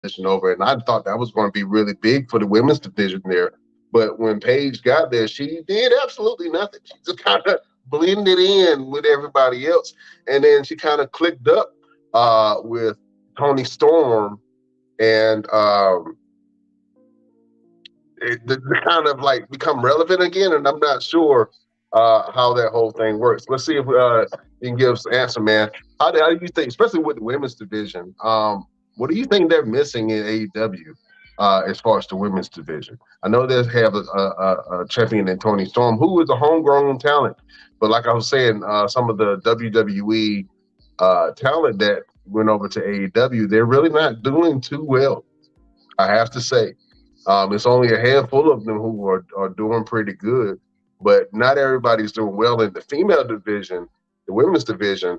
division over, and I thought that was going to be really big for the women's division there. But when Paige got there, she did absolutely nothing. She just kind of blended in with everybody else, and then she kind of clicked up with Tony Storm, and it kind of like become relevant again. And I'm not sure how that whole thing works. Let's see if you can give us an answer, man. How do you think, especially with the women's division, what do you think they're missing in AEW as far as the women's division? I know they have a champion in Tony Storm, who is a homegrown talent, but like I was saying, some of the WWE talent that went over to AEW, they're really not doing too well, I have to say. It's only a handful of them who are doing pretty good, but not everybody's doing well in the female division, the women's division.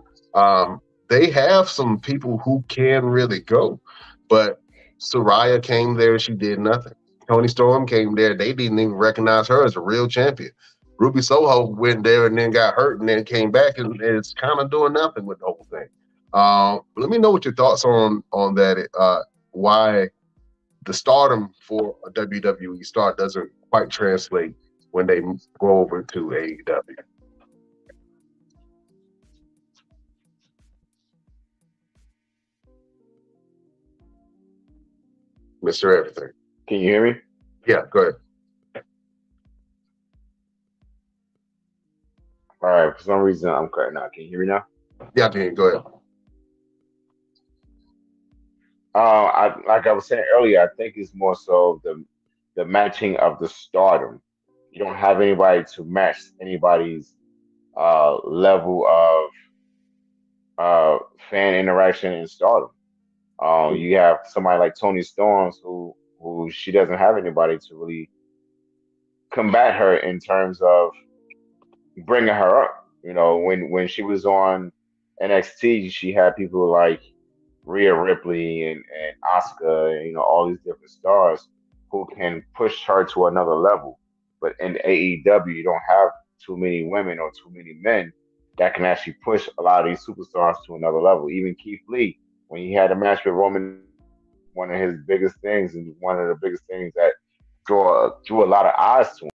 They have some people who can really go, but Saraya came there, she did nothing. Tony Storm came there, they didn't even recognize her as a real champion. Ruby Soho went there and then got hurt and then came back and is kind of doing nothing with the whole thing. Let me know what your thoughts on that. Why the stardom for a WWE star doesn't quite translate when they go over to AEW. Mr. Everything. Can you hear me? Yeah, go ahead. All right. For some reason, I'm cutting out. Can you hear me now? Yeah, go ahead. Like I was saying earlier, I think it's more so the matching of the stardom. You don't have anybody to match anybody's level of fan interaction and stardom. You have somebody like Tony Storms who she doesn't have anybody to really combat her in terms of bringing her up. You know, when she was on NXT, she had people like Rhea Ripley and Asuka, you know, all these different stars who can push her to another level. But in AEW, you don't have too many women or too many men that can actually push a lot of these superstars to another level. Even Keith Lee, when he had a match with Roman, one of his biggest things and one of the biggest things that drew a lot of eyes to him.